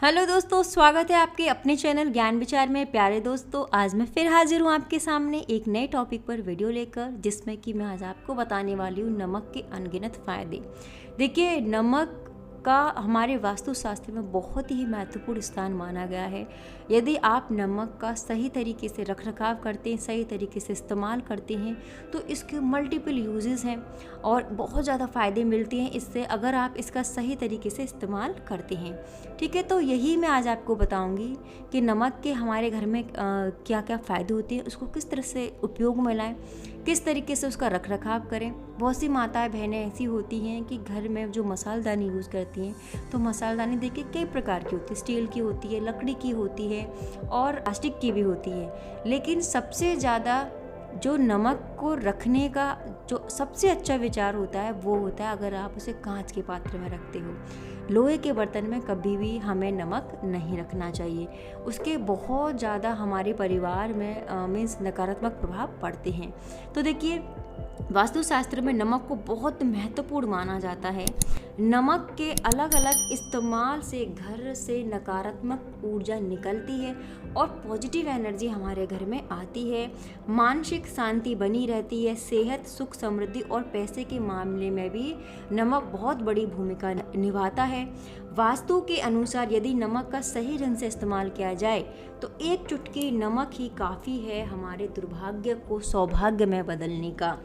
Hello दोस्तों, स्वागत है आपके अपने चैनल ज्ञान विचार में। प्यारे दोस्तों, आज मैं फिर हाजिर हूँ आपके सामने एक नए टॉपिक पर वीडियो लेकर, जिसमें कि मैं आज आपको बताने वाली हूँ नमक के अनगिनत फ़ायदे। देखिए, नमक का हमारे वास्तुशास्त्र में बहुत ही महत्वपूर्ण स्थान माना गया है। यदि आप नमक का सही तरीके से रख रखाव करते हैं, सही तरीके से इस्तेमाल करते हैं, तो इसके मल्टीपल यूजेस हैं और बहुत ज़्यादा फ़ायदे मिलते हैं इससे, अगर आप इसका सही तरीके से इस्तेमाल करते हैं। ठीक है, तो यही मैं आज आपको बताऊंगी कि नमक के हमारे घर में क्या क्या फ़ायदे होते हैं, उसको किस तरह से उपयोग में लाएं, किस तरीके से उसका रख रखाव करें। बहुत सी माताएं बहनें ऐसी होती हैं कि घर में जो मसालदानी यूज़ करती हैं, तो मसालदानी देखिए कई प्रकार की होती है, स्टील की होती है, लकड़ी की होती है और प्लास्टिक की भी होती है। लेकिन सबसे ज़्यादा जो नमक को रखने का जो सबसे अच्छा विचार होता है, वो होता है अगर आप उसे कांच के पात्र में रखते हो। लोहे के बर्तन में कभी भी हमें नमक नहीं रखना चाहिए, उसके बहुत ज़्यादा हमारे परिवार में मीन्स नकारात्मक प्रभाव पड़ते हैं। तो देखिए, वास्तुशास्त्र में नमक को बहुत महत्वपूर्ण माना जाता है। नमक के अलग अलग इस्तेमाल से घर से नकारात्मक ऊर्जा निकलती है और पॉजिटिव एनर्जी हमारे घर में आती है, मानसिक शांति बनी रहती है, सेहत, सुख, समृद्धि और पैसे के मामले में भी नमक बहुत बड़ी भूमिका निभाता है। वास्तु के अनुसार यदि नमक का सही ढंग से इस्तेमाल किया जाए तो एक चुटकी नमक ही काफ़ी है हमारे दुर्भाग्य को सौभाग्य में बदलने का।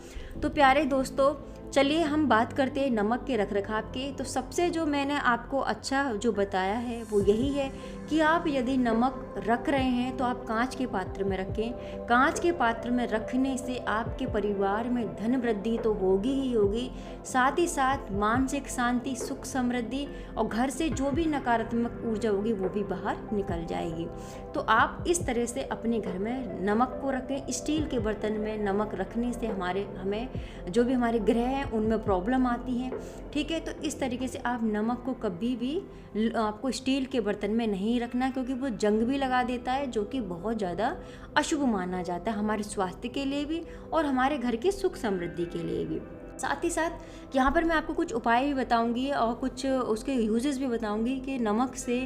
तो प्यारे दोस्तों, चलिए हम बात करते हैं नमक के रखरखाव के। तो सबसे जो मैंने आपको अच्छा जो बताया है वो यही है कि आप यदि नमक रख रहे हैं तो आप कांच के पात्र में रखें। कांच के पात्र में रखने से आपके परिवार में धन वृद्धि तो होगी ही होगी, साथ ही साथ मानसिक शांति, सुख, समृद्धि और घर से जो भी नकारात्मक ऊर्जा होगी वो भी बाहर निकल जाएगी। तो आप इस तरह से अपने घर में नमक को रखें। स्टील के बर्तन में नमक रखने से हमें जो भी हमारे ग्रह हैं उनमें प्रॉब्लम आती है। ठीक है, तो इस तरीके से आप नमक को कभी भी आपको स्टील के बर्तन में नहीं रखना, क्योंकि वो जंग भी लगा देता है, जो कि बहुत ज़्यादा अशुभ माना जाता है हमारे स्वास्थ्य के लिए भी और हमारे घर की सुख समृद्धि के लिए भी। साथ ही साथ यहाँ पर मैं आपको कुछ उपाय भी बताऊंगी और कुछ उसके यूजेस भी बताऊंगी कि नमक से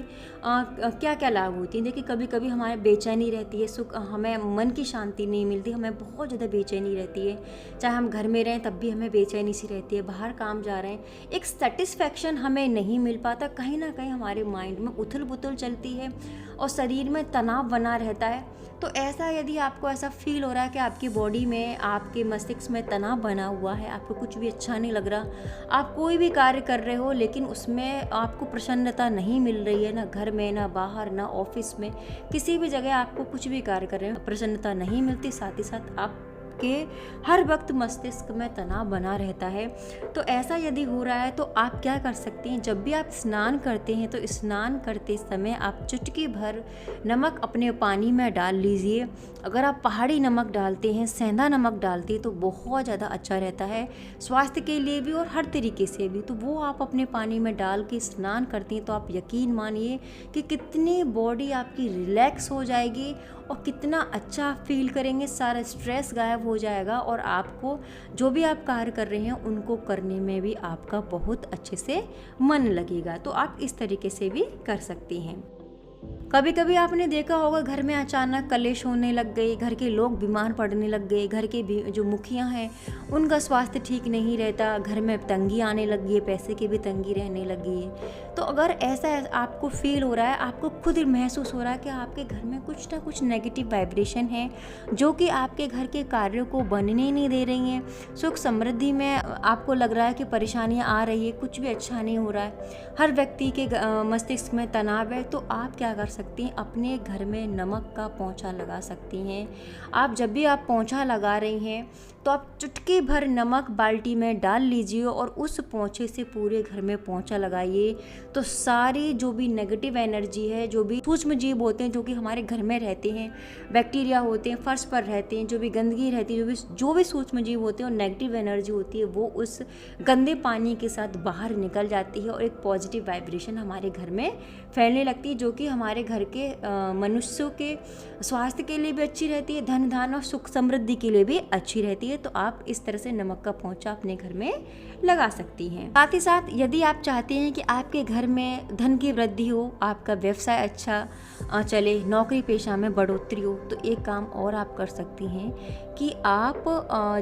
क्या क्या लाभ होती हैं। देखिए, कभी कभी हमारे बेचैनी रहती है, सुख, हमें मन की शांति नहीं मिलती, हमें बहुत ज़्यादा बेचैनी रहती है। चाहे हम घर में रहें तब भी हमें बेचैनी सी रहती है, बाहर काम जा रहे हैं एक सेटिस्फैक्शन हमें नहीं मिल पाता, कहीं ना कहीं हमारे माइंड में उथल पुथल चलती है और शरीर में तनाव बना रहता है। तो ऐसा यदि आपको ऐसा फील हो रहा है कि आपकी बॉडी में, आपके मस्तिष्क में तनाव बना हुआ है, आपको कुछ भी अच्छा नहीं लग रहा, आप कोई भी कार्य कर रहे हो लेकिन उसमें आपको प्रसन्नता नहीं मिल रही है, ना घर में, ना बाहर, ना ऑफिस में, किसी भी जगह आपको कुछ भी कार्य कर रहे हो प्रसन्नता नहीं मिलती, साथ ही साथ आप के हर वक्त मस्तिष्क में तनाव बना रहता है, तो ऐसा यदि हो रहा है तो आप क्या कर सकते हैं, जब भी आप स्नान करते हैं तो स्नान करते समय आप चुटकी भर नमक अपने पानी में डाल लीजिए। अगर आप पहाड़ी नमक डालते हैं, सेंधा नमक डालते हैं तो बहुत ज़्यादा अच्छा रहता है स्वास्थ्य के लिए भी और हर तरीके से भी। तो वो आप अपने पानी में डाल के स्नान करते हैं तो आप यकीन मानिए कि कितनी बॉडी आपकी रिलैक्स हो जाएगी और कितना अच्छा आप फील करेंगे, सारा स्ट्रेस गायब हो जाएगा और आपको जो भी आप कार्य कर रहे हैं उनको करने में भी आपका बहुत अच्छे से मन लगेगा। तो आप इस तरीके से भी कर सकती हैं। कभी कभी आपने देखा होगा घर में अचानक कलेश होने लग गई, घर के लोग बीमार पड़ने लग गए, घर के जो मुखिया हैं उनका स्वास्थ्य ठीक नहीं रहता, घर में तंगी आने लगी है, पैसे की भी तंगी रहने लगी है। तो अगर ऐसा आपको फील हो रहा है, आपको खुद महसूस हो रहा है कि आपके घर में कुछ ना कुछ नेगेटिव वाइब्रेशन है जो कि आपके घर के कार्यों को बनने नहीं दे रही हैं, सुख समृद्धि में आपको लग रहा है कि परेशानियाँ आ रही है, कुछ भी अच्छा नहीं हो रहा है, हर व्यक्ति के मस्तिष्क में तनाव है, तो आप क्या कर सकती हैं, अपने घर में नमक का पोंछा लगा सकती हैं। आप जब भी आप पोंछा लगा रही हैं तो आप चुटकी भर नमक बाल्टी में डाल लीजिए और उस पोंछे से पूरे घर में पोंछा लगाइए। तो सारी जो भी नेगेटिव एनर्जी है, जो भी सूक्ष्म जीव होते हैं जो कि हमारे घर में रहते हैं, बैक्टीरिया होते हैं, फर्श पर रहते हैं, जो भी गंदगी रहती है, जो भी सूक्ष्म जीव होते हैं और नेगेटिव एनर्जी होती है, वो उस गंदे पानी के साथ बाहर निकल जाती है और एक पॉजिटिव वाइब्रेशन हमारे घर में फैलने लगती है, जो कि हमारे घर के मनुष्यों के स्वास्थ्य के लिए भी अच्छी रहती है, धन धान और सुख समृद्धि के लिए भी अच्छी रहती है। तो आप इस तरह से नमक का पोंछा अपने घर में लगा सकती हैं। साथ ही साथ यदि आप चाहते हैं कि आपके घर में धन की वृद्धि हो, आपका व्यवसाय अच्छा चले, नौकरी पेशा में बढ़ोतरी हो, तो एक काम और आप कर सकती हैं कि आप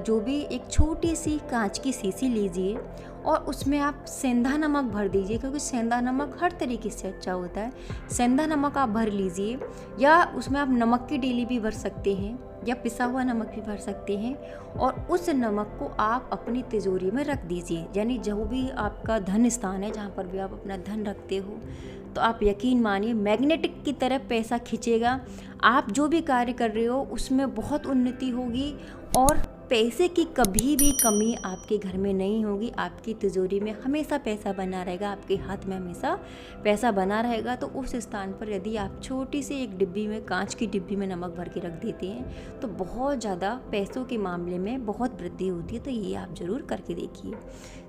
जो भी एक छोटी सी कांच की शीशी लीजिए और उसमें आप सेंधा नमक भर दीजिए, क्योंकि सेंधा नमक हर तरीके से अच्छा होता है। सेंधा नमक आप भर लीजिए, या उसमें आप नमक की डेली भी भर सकते हैं या पिसा हुआ नमक भी भर सकते हैं, और उस नमक को आप अपनी तिजोरी में रख दीजिए। यानी जो भी आपका धन स्थान है, जहाँ पर भी आप अपना धन रखते हो, तो आप यकीन मानिए मैग्नेटिक की तरह पैसा खींचेगा। आप जो भी कार्य कर रहे हो उसमें बहुत उन्नति होगी और पैसे की कभी भी कमी आपके घर में नहीं होगी। आपकी तिजोरी में हमेशा पैसा बना रहेगा, आपके हाथ में हमेशा पैसा बना रहेगा। तो उस स्थान पर यदि आप छोटी सी एक डिब्बी में, कांच की डिब्बी में नमक भर के रख देते हैं तो बहुत ज़्यादा पैसों के मामले में बहुत वृद्धि होती है। तो ये आप ज़रूर करके देखिए।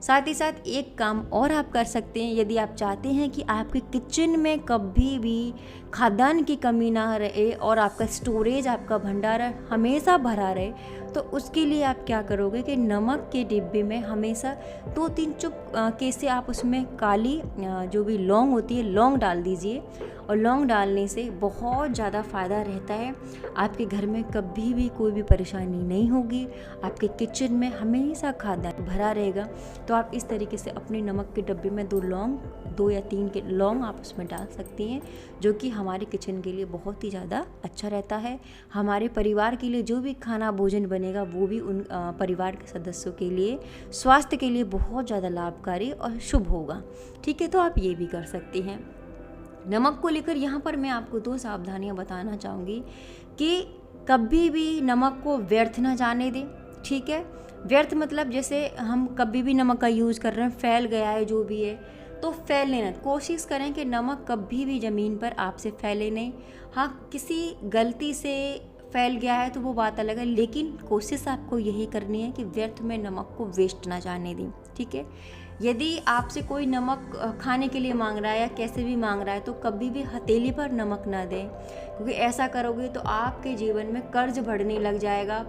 साथ ही साथ एक काम और आप कर सकते हैं, यदि आप चाहते हैं कि आपके किचन में कभी भी खाद्यान्न की कमी ना रहे और आपका स्टोरेज, आपका भंडारण हमेशा भरा रहे, तो उसके लिए आप क्या करोगे कि नमक के डिब्बे में हमेशा 2-3 चुप कैसे आप उसमें काली जो भी लौंग होती है, लौंग डाल दीजिए। और लौंग डालने से बहुत ज़्यादा फ़ायदा रहता है। आपके घर में कभी भी कोई भी परेशानी नहीं होगी, आपके किचन में हमेशा खाद्यान्न भरा रहेगा। तो आप इस तरीके से अपने नमक के डब्बे में 2 या 3 के लौंग आप उसमें डाल सकती हैं, जो कि हमारे किचन के लिए बहुत ही ज़्यादा अच्छा रहता है। हमारे परिवार के लिए जो भी खाना भोजन बनेगा वो भी उन परिवार के सदस्यों के लिए, स्वास्थ्य के लिए बहुत ज़्यादा लाभकारी और शुभ होगा। ठीक है, तो आप ये भी कर सकते हैं। नमक को लेकर यहाँ पर मैं आपको 2 सावधानियाँ बताना चाहूँगी कि कभी भी नमक को व्यर्थ ना जाने दें। ठीक है, व्यर्थ मतलब जैसे हम कभी भी नमक का यूज़ कर रहे हैं, फैल गया है जो भी है, तो फैलने ना, कोशिश करें कि नमक कभी भी ज़मीन पर आपसे फैले नहीं। हाँ, किसी गलती से फैल गया है तो वो बात अलग है, लेकिन कोशिश आपको यही करनी है कि व्यर्थ में नमक को वेस्ट ना जाने दें। ठीक है, यदि आपसे कोई नमक खाने के लिए मांग रहा है या कैसे भी मांग रहा है, तो कभी भी हथेली पर नमक ना दें, क्योंकि ऐसा करोगे तो आपके जीवन में कर्ज बढ़ने लग जाएगा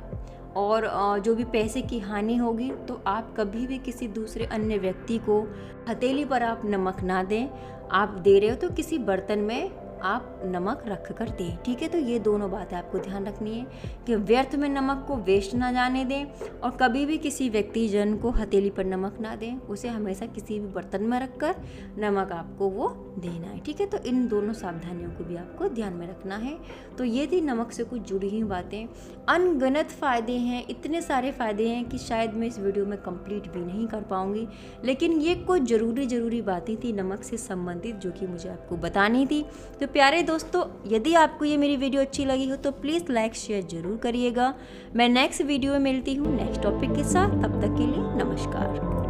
और जो भी पैसे की हानि होगी। तो आप कभी भी किसी दूसरे अन्य व्यक्ति को हथेली पर आप नमक ना दें। आप दे रहे हो तो किसी बर्तन में आप नमक रख कर दें। ठीक है, तो ये दोनों बातें आपको ध्यान रखनी है कि व्यर्थ में नमक को वेस्ट ना जाने दें और कभी भी किसी व्यक्ति जन को हथेली पर नमक ना दें। उसे हमेशा किसी भी बर्तन में रखकर नमक आपको वो देना है। ठीक है, तो इन दोनों सावधानियों को भी आपको ध्यान में रखना है। तो ये थी नमक से कुछ जुड़ी हुई बातें। अनगिनत फ़ायदे हैं, इतने सारे फ़ायदे हैं कि शायद मैं इस वीडियो में कंप्लीट भी नहीं कर पाऊँगी, लेकिन ये कुछ ज़रूरी बातें थी नमक से संबंधित जो कि मुझे आपको बतानी थी। तो प्यारे दोस्तों, यदि आपको ये मेरी वीडियो अच्छी लगी हो तो प्लीज़ लाइक शेयर ज़रूर करिएगा। मैं नेक्स्ट वीडियो में मिलती हूँ नेक्स्ट टॉपिक के साथ। तब तक के लिए नमस्कार।